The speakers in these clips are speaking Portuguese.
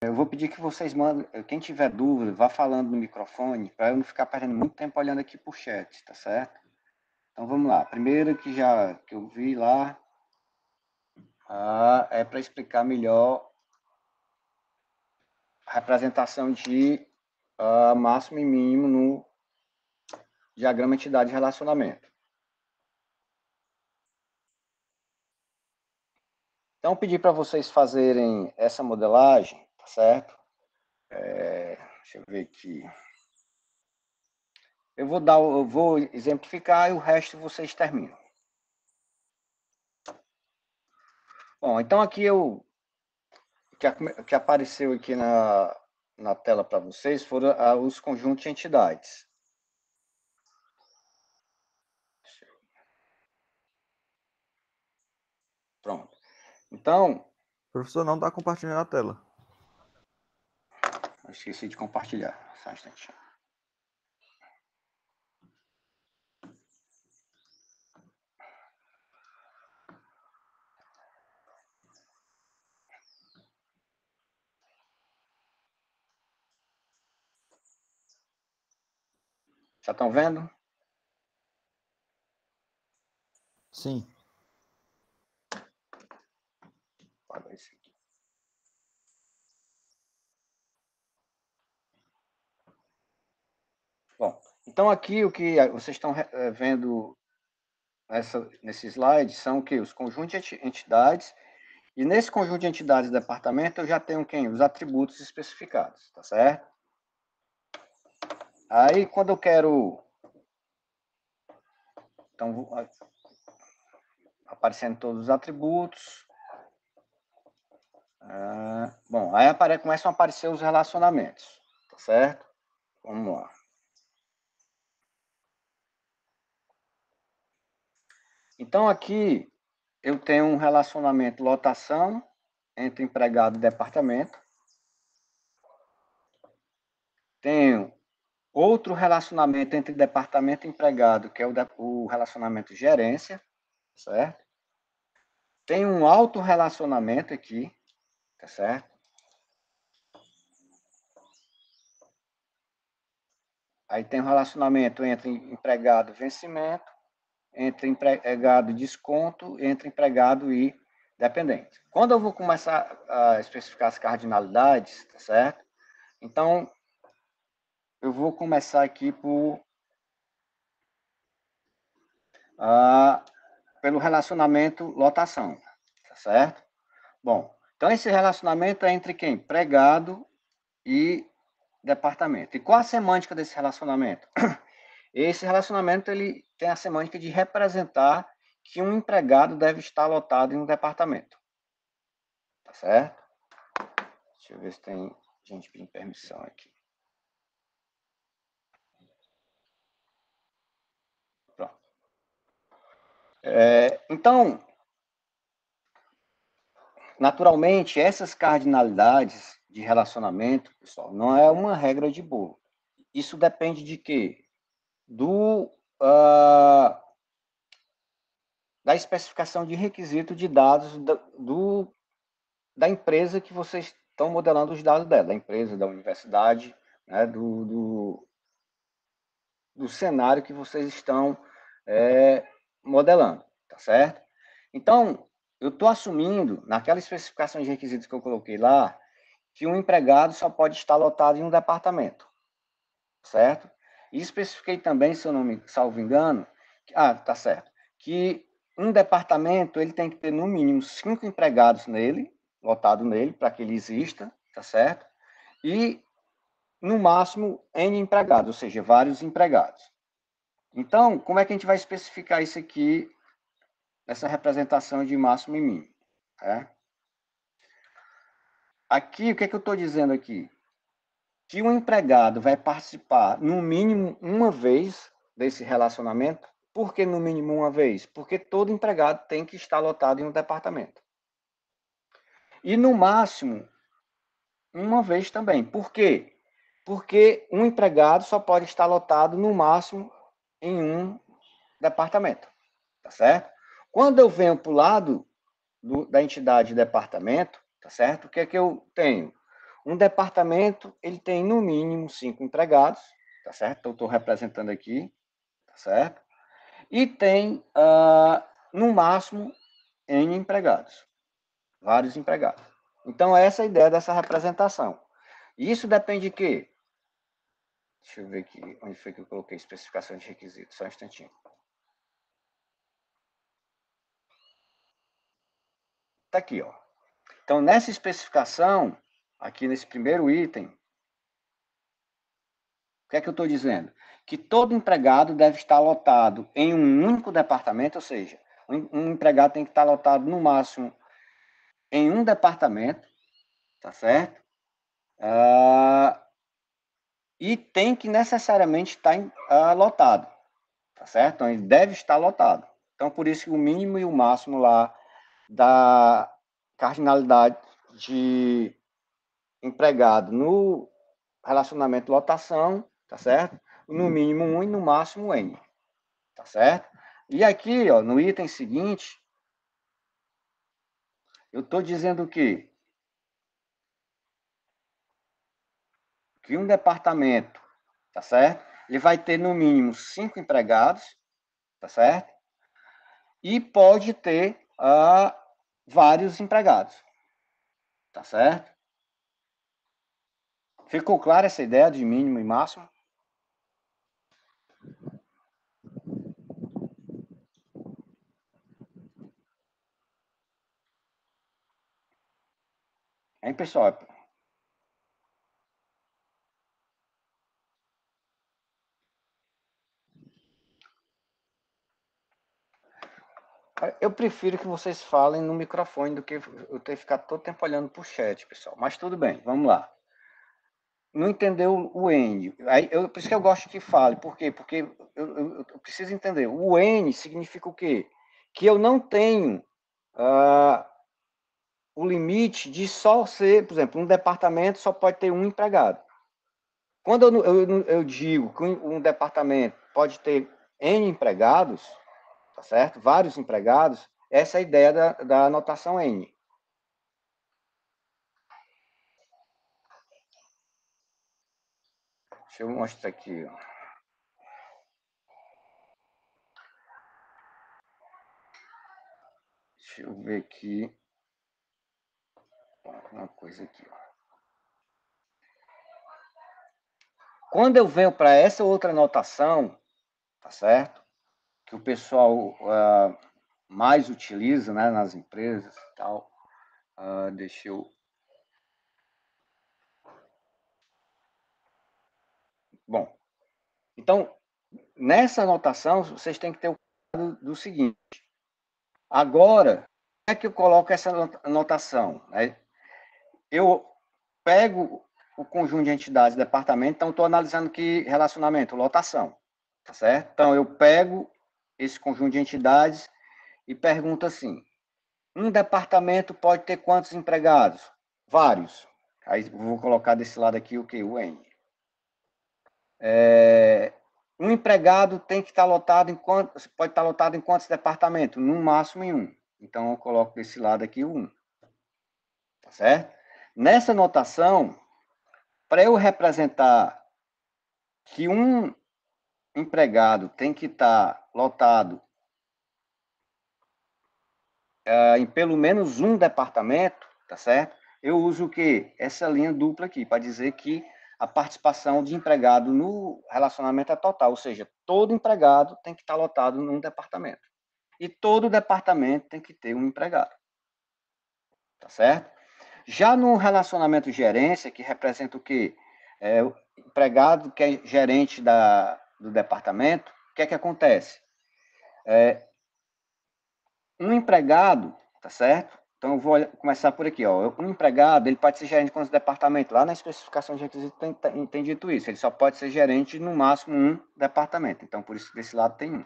Eu vou pedir que vocês mandem, quem tiver dúvida, vá falando no microfone, para eu não ficar perdendo muito tempo olhando aqui por chat, tá certo? Então vamos lá. Primeiro que eu vi lá, é para explicar melhor a representação de máximo e mínimo no diagrama entidade de relacionamento. Então, pedi para vocês fazerem essa modelagem, tá certo? Deixa eu ver aqui. Eu vou exemplificar e o resto vocês terminam. Bom, então aqui o que apareceu aqui na tela para vocês foram os conjuntos de entidades. Pronto. Então, O professor não está compartilhando a tela. eu esqueci de compartilhar. Só um instantinho. Já estão vendo? Sim. Olha isso aqui. Bom, então aqui o que vocês estão vendo nesse slide são o que? Os conjuntos de entidades. E nesse conjunto de entidades e departamento eu já tenho quem? Os atributos especificados, tá certo? Aí quando eu quero... Então, aparecendo todos os atributos. Bom, aí começam a aparecer os relacionamentos, tá certo? Vamos lá. Então, aqui eu tenho um relacionamento lotação entre empregado e departamento. Tenho outro relacionamento entre departamento e empregado, que é o relacionamento gerência, certo? Tem um autorrelacionamento aqui, tá certo? Aí tem um relacionamento entre empregado e vencimento, entre empregado e desconto, entre empregado e dependente. Quando eu vou começar a especificar as cardinalidades, tá certo? Então, eu vou começar aqui pelo relacionamento lotação, tá certo? Bom, então esse relacionamento é entre quem? Empregado e departamento. E qual a semântica desse relacionamento? Esse relacionamento ele tem a semântica de representar que um empregado deve estar lotado em um departamento. Tá certo? Deixa eu ver se tem gente pedindo permissão aqui. Pronto. Então, naturalmente, essas cardinalidades de relacionamento, pessoal, não é uma regra de bolo. Isso depende de quê? Da especificação de requisito de dados da empresa que vocês estão modelando os dados dela, da empresa, da universidade, né, do cenário que vocês estão modelando, tá certo? Então, eu estou assumindo, naquela especificação de requisitos que eu coloquei lá, que um empregado só pode estar lotado em um departamento, certo? E especifiquei também, se eu não me salvo engano, tá certo, que um departamento ele tem que ter no mínimo 5 empregados nele, lotado nele, para que ele exista, tá certo? E no máximo N empregados, ou seja, vários empregados. Então, como é que a gente vai especificar isso aqui, essa representação de máximo e mínimo? Aqui, o que é que eu estou dizendo aqui? Que um empregado vai participar, no mínimo, uma vez desse relacionamento. Por que no mínimo uma vez? Porque todo empregado tem que estar lotado em um departamento. E no máximo, uma vez também. Por quê? Porque um empregado só pode estar lotado, no máximo, em um departamento. Tá certo? Quando eu venho para o lado da entidade departamento, tá certo? O que é que eu tenho? Um departamento, ele tem no mínimo 5 empregados, tá certo? Então, estou representando aqui, tá certo? E tem, no máximo, N empregados, vários empregados. Então, essa é a ideia dessa representação. Isso depende de quê? Deixa eu ver aqui, onde foi que eu coloquei especificação de requisitos, só um instantinho. Está aqui, ó. Então, nessa especificação, aqui nesse primeiro item, o que é que eu estou dizendo? Que todo empregado deve estar lotado em um único departamento, ou seja, um empregado tem que estar lotado no máximo em um departamento, tá certo? E tem que necessariamente estar lotado, tá certo? Então, ele deve estar lotado. Então, por isso que o mínimo e o máximo lá da cardinalidade de empregado no relacionamento lotação, tá certo? No mínimo 1 e no máximo N, tá certo? E aqui, ó, no item seguinte, eu estou dizendo que um departamento, tá certo? Ele vai ter no mínimo 5 empregados, tá certo? E pode ter vários empregados, tá certo? Ficou clara essa ideia de mínimo e máximo? Hein, pessoal? Eu prefiro que vocês falem no microfone do que eu ter que ficar todo tempo olhando para o chat, pessoal. Mas tudo bem, vamos lá. Não entendeu o N. Por isso que eu gosto que fale. Por quê? Porque eu preciso entender. O N significa o quê? Que eu não tenho o limite de só ser, por exemplo, um departamento só pode ter um empregado. Quando eu digo que um departamento pode ter N empregados, tá certo? Vários empregados, essa é a ideia da anotação N. Deixa eu mostrar aqui. Deixa eu ver aqui. Uma coisa aqui. Quando eu venho para essa outra anotação, tá certo? Que o pessoal mais utiliza, né, nas empresas e tal. Deixa eu... Bom, então, nessa anotação, vocês têm que ter o cuidado do seguinte. Agora, como é que eu coloco essa anotação? Eu pego o conjunto de entidades, departamento, então estou analisando que relacionamento, lotação, tá certo? Então, eu pego esse conjunto de entidades e pergunto assim, um departamento pode ter quantos empregados? Vários. Aí vou colocar desse lado aqui o que? O N. Um empregado tem que estar lotado em quantos, pode estar lotado em quantos departamentos? No máximo em um. Então, eu coloco desse lado aqui o 1. Tá certo? Nessa notação, para eu representar que um empregado tem que estar lotado em pelo menos um departamento, tá certo? Eu uso o quê? Essa linha dupla aqui, para dizer que a participação de empregado no relacionamento é total, ou seja, todo empregado tem que estar lotado num departamento. E todo departamento tem que ter um empregado. Tá certo? Já no relacionamento gerência, que representa o quê? O empregado que é gerente do departamento, o que é que acontece? Um empregado, tá certo? Então, eu vou começar por aqui, ó. Um empregado, ele pode ser gerente de quantos departamentos? Lá na especificação de requisitos tem dito isso. Ele só pode ser gerente no máximo um departamento. Então, por isso que desse lado tem um.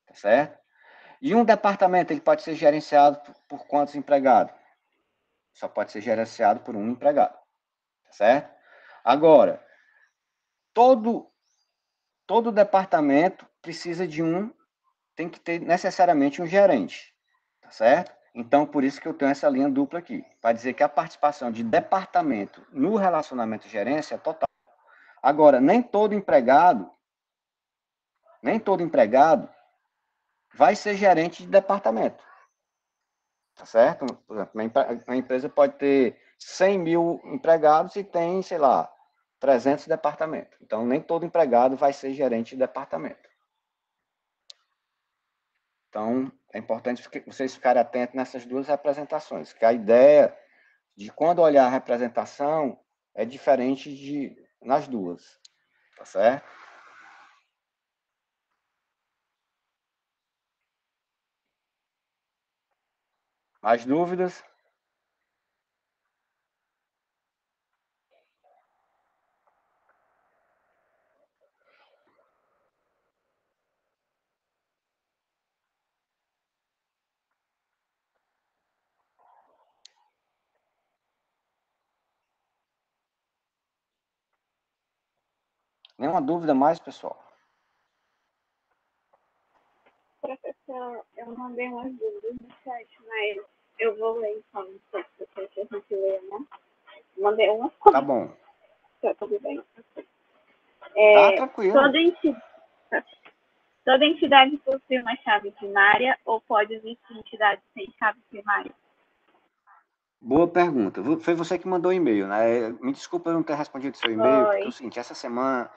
Tá certo? E um departamento, ele pode ser gerenciado por quantos empregados? Só pode ser gerenciado por um empregado. Tá certo? Agora, todo departamento precisa tem que ter necessariamente um gerente. Tá certo? Então, por isso que eu tenho essa linha dupla aqui, para dizer que a participação de departamento no relacionamento de gerência é total. Agora, nem todo empregado vai ser gerente de departamento, tá certo? Por exemplo, uma empresa pode ter 100 mil empregados e tem, sei lá, 300 departamentos. Então, nem todo empregado vai ser gerente de departamento. Então, é importante vocês ficarem atentos nessas duas representações, que a ideia de quando olhar a representação é diferente nas duas, tá certo? Mais dúvidas? Nenhuma dúvida mais, pessoal? Professor, eu mandei umas dúvidas no chat, mas eu vou ler então, não sei se você quer que a gente leia, né? Mandei umas Tá coisas. bom. Tá tudo bem. Tá tranquilo. Toda entidade possui uma chave primária ou pode existir entidade sem chave primária? Boa pergunta. Foi você que mandou o e-mail, né? Me desculpa eu não ter respondido seu e-mail, porque é o seguinte, essa semana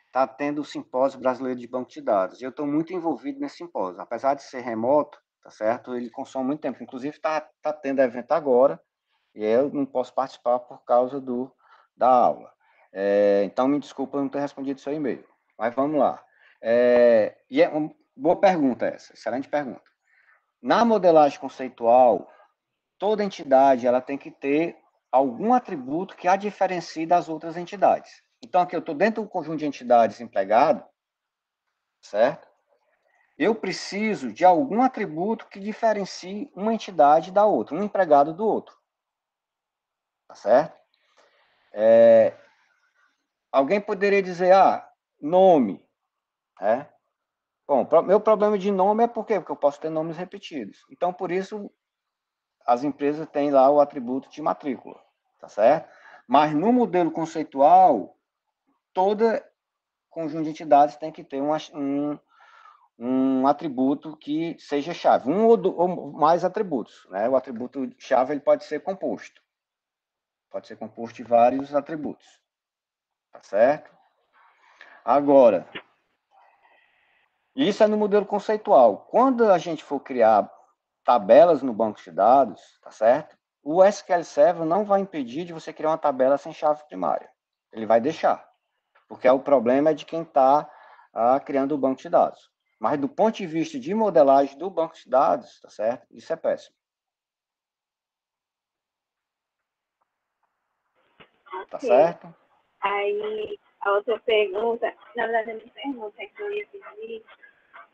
está tendo o Simpósio Brasileiro de Banco de Dados, e eu estou muito envolvido nesse simpósio. Apesar de ser remoto, tá certo? Ele consome muito tempo. Inclusive, está tendo evento agora, e eu não posso participar por causa da aula. Então, me desculpa eu não ter respondido seu e-mail. Mas vamos lá. E é uma boa pergunta essa, excelente pergunta. Na modelagem conceitual, toda entidade ela tem que ter algum atributo que a diferencie das outras entidades. Então, aqui eu estou dentro do conjunto de entidades empregado, certo? Eu preciso de algum atributo que diferencie uma entidade da outra, um empregado do outro. Tá certo? Alguém poderia dizer, nome. Bom, meu problema de nome é por quê? Porque eu posso ter nomes repetidos. Então, por isso, as empresas têm lá o atributo de matrícula. Tá certo? Mas no modelo conceitual, toda conjunto de entidades tem que ter um atributo que seja chave, ou mais atributos, né? O atributo chave ele pode ser composto de vários atributos, tá certo? Agora, isso é no modelo conceitual. Quando a gente for criar tabelas no banco de dados, tá certo? O SQL Server não vai impedir de você criar uma tabela sem chave primária. Ele vai deixar, porque o problema é de quem está criando o banco de dados. Mas do ponto de vista de modelagem do banco de dados, tá certo? Isso é péssimo. Tá certo? Aí, a outra pergunta, na verdade, a minha pergunta é que eu ia pedir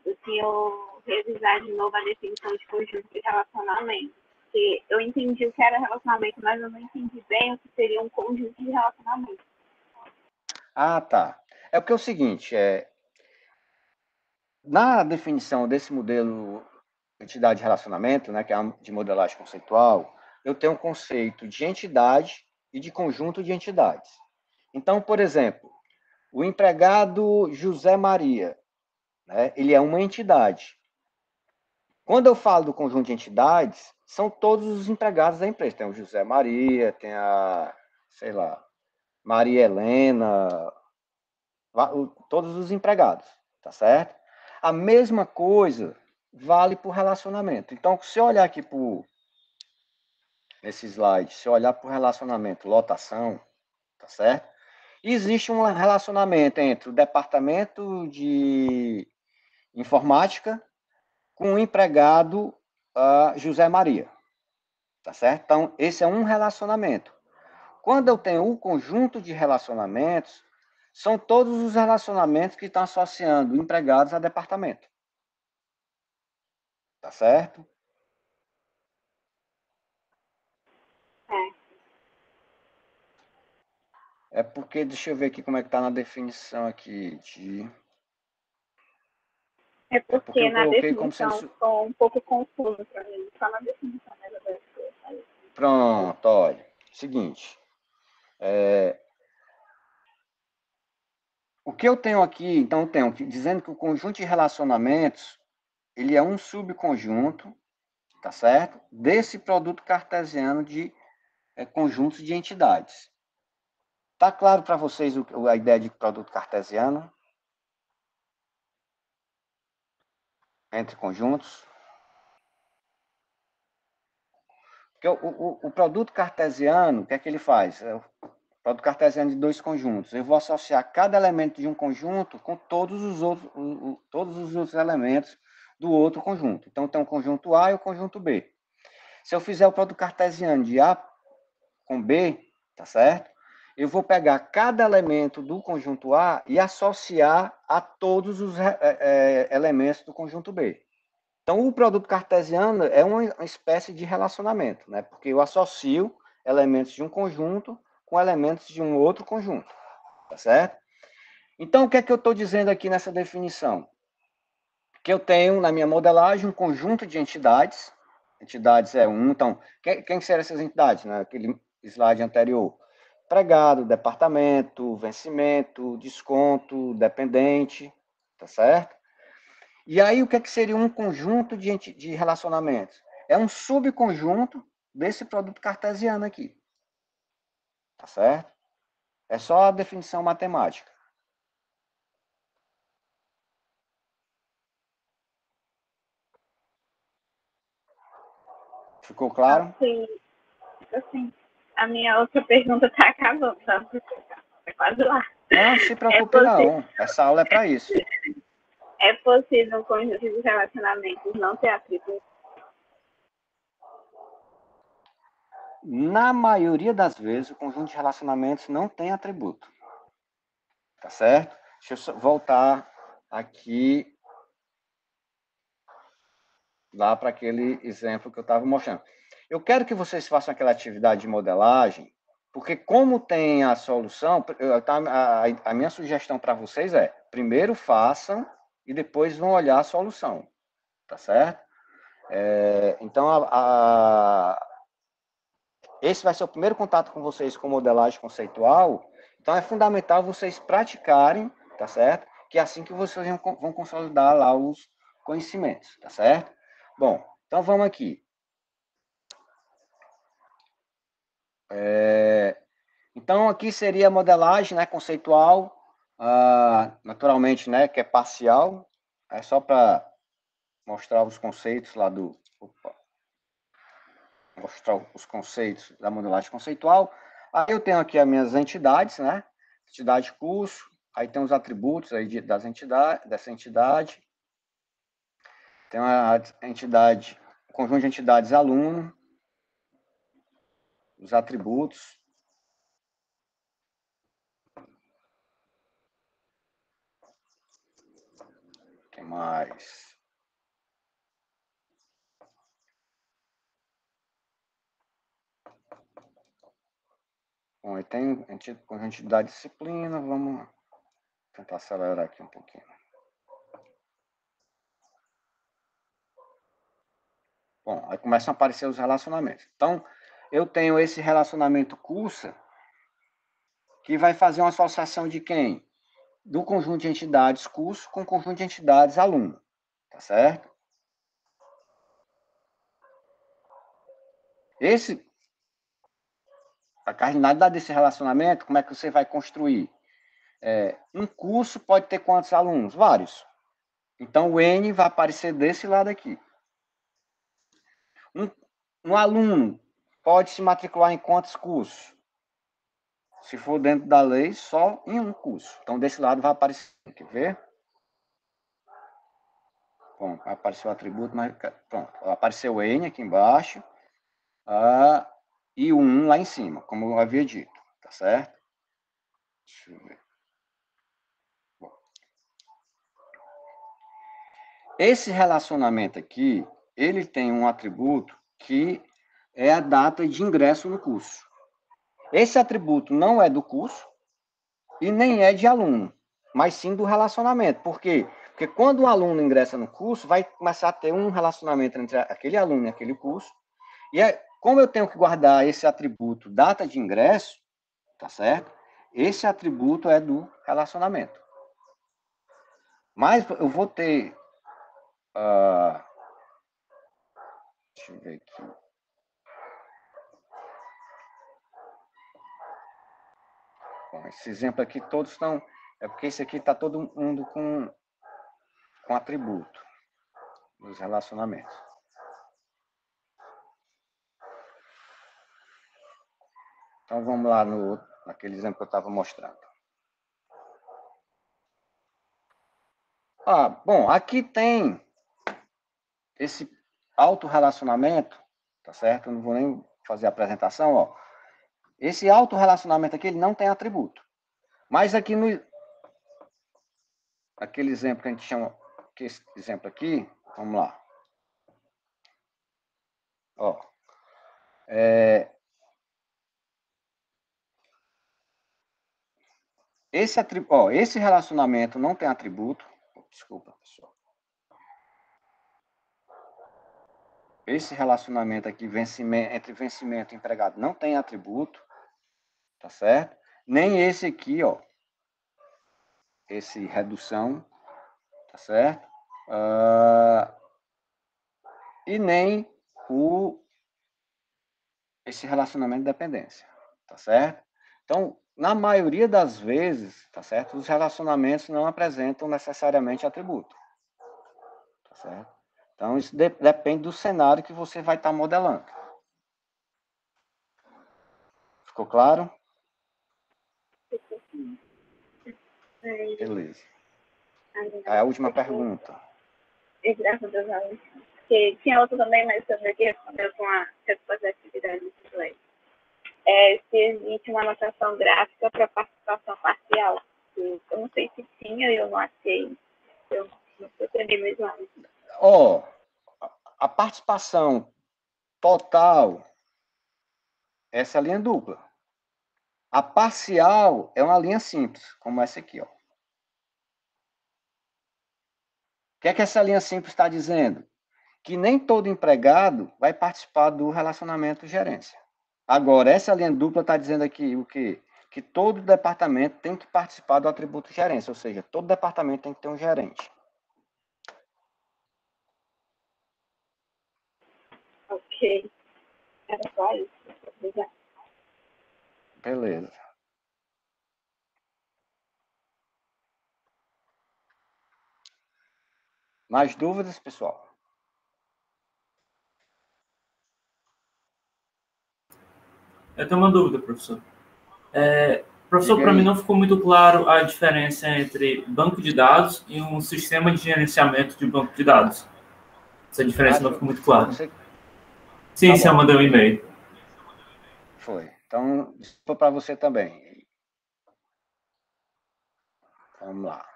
o senhor revisar de novo a definição de conjunto de relacionamento. Porque eu entendi o que era relacionamento, mas eu não entendi bem o que seria um conjunto de relacionamento. Tá. É porque é o seguinte, na definição desse modelo de entidade de relacionamento, né, que é de modelagem conceitual, eu tenho um conceito de entidade e de conjunto de entidades. Então, por exemplo, o empregado José Maria, né, ele é uma entidade. Quando eu falo do conjunto de entidades, são todos os empregados da empresa. Tem o José Maria, tem sei lá, Maria Helena, todos os empregados, tá certo? A mesma coisa vale para o relacionamento. Então, se eu olhar aqui nesse slide, se eu olhar para o relacionamento lotação, tá certo? Existe um relacionamento entre o departamento de informática com o empregado José Maria, tá certo? Então, esse é um relacionamento. Quando eu tenho um conjunto de relacionamentos, são todos os relacionamentos que estão associando empregados a departamento. Tá certo? É porque, deixa eu ver aqui como é que está na definição aqui de... É Porque porque eu na coloquei como sendo... definição ficou um pouco confuso para mim. Só na definição mesmo das coisas. Pronto, olha. Seguinte. O que eu tenho aqui, então, eu tenho dizendo que o conjunto de relacionamentos, ele é um subconjunto, tá certo? Desse produto cartesiano de conjuntos de entidades. Tá claro para vocês a ideia de produto cartesiano? Entre conjuntos? Porque o produto cartesiano, o que é que ele faz? O produto cartesiano de dois conjuntos. Eu vou associar cada elemento de um conjunto com todos os outros elementos do outro conjunto. Então, tem o conjunto A e o conjunto B. Se eu fizer o produto cartesiano de A com B, tá certo? Eu vou pegar cada elemento do conjunto A e associar a todos os elementos do conjunto B. Então, o produto cartesiano é uma espécie de relacionamento, né? Porque eu associo elementos de um conjunto com elementos de um outro conjunto, tá certo? Então, o que é que eu estou dizendo aqui nessa definição? Que eu tenho, na minha modelagem, um conjunto de entidades. Entidades é um, então, quem seriam essas entidades? Naquele slide anterior. Empregado, departamento, vencimento, desconto, dependente, tá certo? E aí, o que é que seria um conjunto de relacionamentos? É um subconjunto desse produto cartesiano aqui. Tá certo? É só a definição matemática. Ficou claro? Assim, a minha outra pergunta está acabando, sabe? É quase lá. Não se preocupe não. Essa aula é para isso. É possível um conjunto de relacionamentos não ter atributos? Na maioria das vezes, o conjunto de relacionamentos não tem atributo. Tá certo? Deixa eu só voltar aqui lá para aquele exemplo que eu estava mostrando. Eu quero que vocês façam aquela atividade de modelagem, porque como tem a solução, a minha sugestão para vocês é, primeiro façam e depois vão olhar a solução. Tá certo? Então, esse vai ser o primeiro contato com vocês com modelagem conceitual. Então, é fundamental vocês praticarem, tá certo? Que é assim que vocês vão consolidar lá os conhecimentos, tá certo? Bom, então vamos aqui. Então, aqui seria a modelagem, né, conceitual, naturalmente, né, que é parcial. É só para mostrar os conceitos lá do... mostrar os conceitos da modelagem conceitual. Aí eu tenho aqui as minhas entidades, né? Entidade curso, aí tem os atributos aí dessa entidade. Tem a entidade, o conjunto de entidades aluno, os atributos. O que mais? Bom, aí tem o conjunto de entidade disciplina, vamos tentar acelerar aqui um pouquinho. Bom, aí começam a aparecer os relacionamentos. Então, eu tenho esse relacionamento cursa, que vai fazer uma associação de quem? Do conjunto de entidades curso com o conjunto de entidades aluno. Tá certo? A cardinalidade desse relacionamento, como é que você vai construir? Um curso pode ter quantos alunos? Vários. Então, o N vai aparecer desse lado aqui. Um aluno pode se matricular em quantos cursos? Se for dentro da lei, só em um curso. Então, desse lado vai aparecer. Quer ver? Bom, vai aparecer o atributo, mas pronto. Apareceu o N aqui embaixo. E o 1 lá em cima, como eu havia dito. Tá certo? Deixa eu ver. Bom. Esse relacionamento aqui, ele tem um atributo que é a data de ingresso no curso. Esse atributo não é do curso e nem é de aluno, mas sim do relacionamento. Por quê? Porque quando o aluno ingressa no curso, vai começar a ter um relacionamento entre aquele aluno e aquele curso. E como eu tenho que guardar esse atributo data de ingresso, tá certo? Esse atributo é do relacionamento. Mas eu vou ter... deixa eu ver aqui. Bom, esse exemplo aqui todos estão... É porque esse aqui está todo mundo com atributo dos relacionamentos. Então, vamos lá naquele exemplo que eu estava mostrando. Bom, aqui tem esse autorrelacionamento, tá certo? Eu não vou nem fazer a apresentação, ó. Esse autorrelacionamento aqui, ele não tem atributo. Mas aqui aquele exemplo que a gente chama, que esse exemplo aqui, vamos lá. Ó, esse relacionamento não tem atributo. Desculpa, pessoal. Esse relacionamento aqui, entre vencimento e empregado, não tem atributo, tá certo? Nem esse aqui, ó, esse redução, tá certo? E nem esse relacionamento de dependência, tá certo? Então, na maioria das vezes, tá certo? Os relacionamentos não apresentam necessariamente atributo, tá certo? Então, isso depende do cenário que você vai estar modelando. Ficou claro? Beleza. A última pergunta. Graças a Deus. Porque tinha outra também, mas sobre que respondeu com a resposta da atividade do slide. Se existe uma anotação gráfica para participação parcial. Eu não sei se tinha, eu não achei. Eu não entendi mesmo. A participação total, essa é a linha dupla. A parcial é uma linha simples, como essa aqui, ó. O que é que essa linha simples está dizendo? Que nem todo empregado vai participar do relacionamento gerência. Agora, essa linha dupla está dizendo aqui o quê? Que todo departamento tem que participar do atributo gerência, ou seja, todo departamento tem que ter um gerente. Ok. Era só isso. Obrigada. Beleza. Mais dúvidas, pessoal? Eu tenho uma dúvida, professor. Professor, para mim não ficou muito claro a diferença entre banco de dados e um sistema de gerenciamento de banco de dados. Essa diferença não ficou muito clara. Sim, tá, sim, eu mandei um e-mail. Foi. Então, foi para você também. Vamos lá.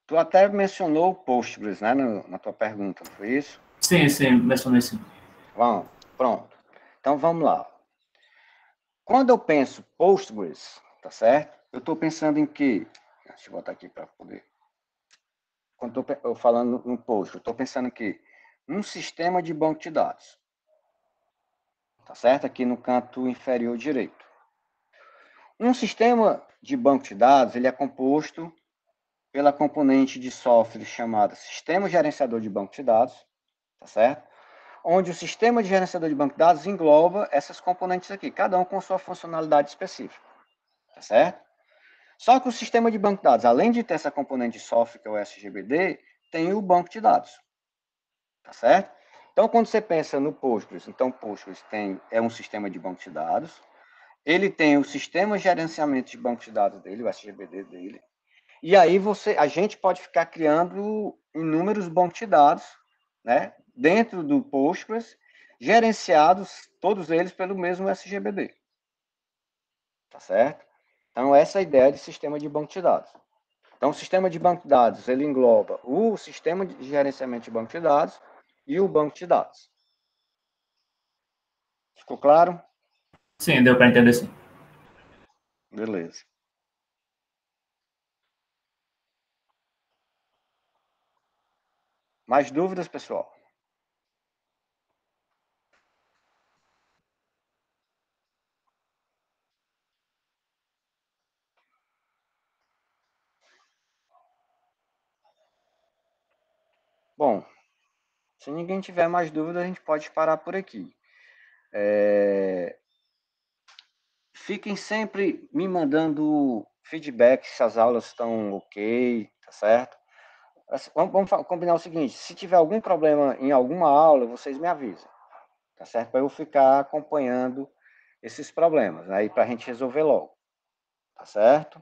Tu até mencionou o Postgres, né, na tua pergunta, não foi isso? Sim, sim, mencionei sim. Vamos, pronto. Então, vamos lá. Quando eu penso Postgres, tá certo? Eu estou pensando em quê? Deixa eu botar aqui para poder... Quando eu falando no Postgres, eu estou pensando em quê? Um sistema de banco de dados. Tá certo? Aqui no canto inferior direito. Um sistema de banco de dados, ele é composto pela componente de software chamada Sistema Gerenciador de Banco de Dados, tá certo? Onde o sistema de gerenciador de banco de dados engloba essas componentes aqui, cada um com sua funcionalidade específica, tá certo? Só que o sistema de banco de dados, além de ter essa componente de software, que é o SGBD, tem o banco de dados, tá certo? Então, quando você pensa no Postgres, então Postgres é um sistema de banco de dados, ele tem o sistema de gerenciamento de banco de dados dele, o SGBD dele, e aí a gente pode ficar criando inúmeros bancos de dados, né, dentro do Postgres, gerenciados, todos eles, pelo mesmo SGBD. Tá certo? Então, essa é a ideia de sistema de banco de dados. Então, o sistema de banco de dados, ele engloba o sistema de gerenciamento de banco de dados e o banco de dados. Ficou claro? Sim, deu para entender sim. Beleza. Mais dúvidas, pessoal? Bom, se ninguém tiver mais dúvidas, a gente pode parar por aqui. Fiquem sempre me mandando feedback se as aulas estão ok, tá certo? Vamos combinar o seguinte, se tiver algum problema em alguma aula, vocês me avisam, tá certo? Para eu ficar acompanhando esses problemas, aí para a gente resolver logo, tá certo?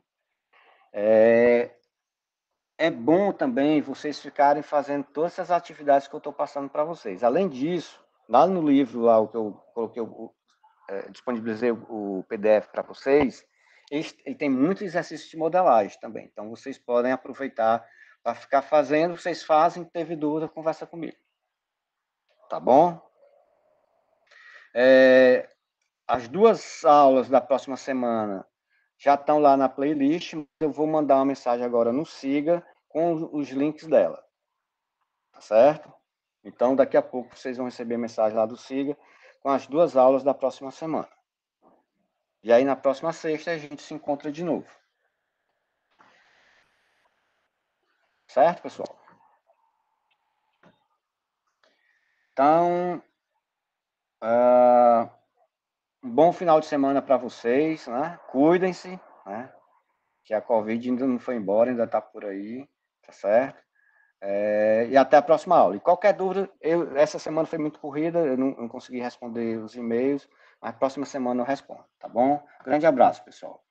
É bom também vocês ficarem fazendo todas essas atividades que eu estou passando para vocês. Além disso, lá no livro, lá o que eu coloquei, disponibilizei o PDF para vocês, e tem muito exercício de modelagem também. Então, vocês podem aproveitar para ficar fazendo, vocês fazem, teve dúvida, conversa comigo. Tá bom? As 2 aulas da próxima semana já estão lá na playlist, mas eu vou mandar uma mensagem agora no Siga com os links dela. Tá certo? Então, daqui a pouco vocês vão receber mensagem lá do Siga com as 2 aulas da próxima semana. E aí, na próxima sexta, a gente se encontra de novo. Certo, pessoal? Então, um bom final de semana para vocês, né? Cuidem-se, né? Que a Covid ainda não foi embora, ainda está por aí, tá certo? E até a próxima aula. E qualquer dúvida, essa semana foi muito corrida, eu não consegui responder os e-mails, mas próxima semana eu respondo, tá bom? Grande abraço, pessoal.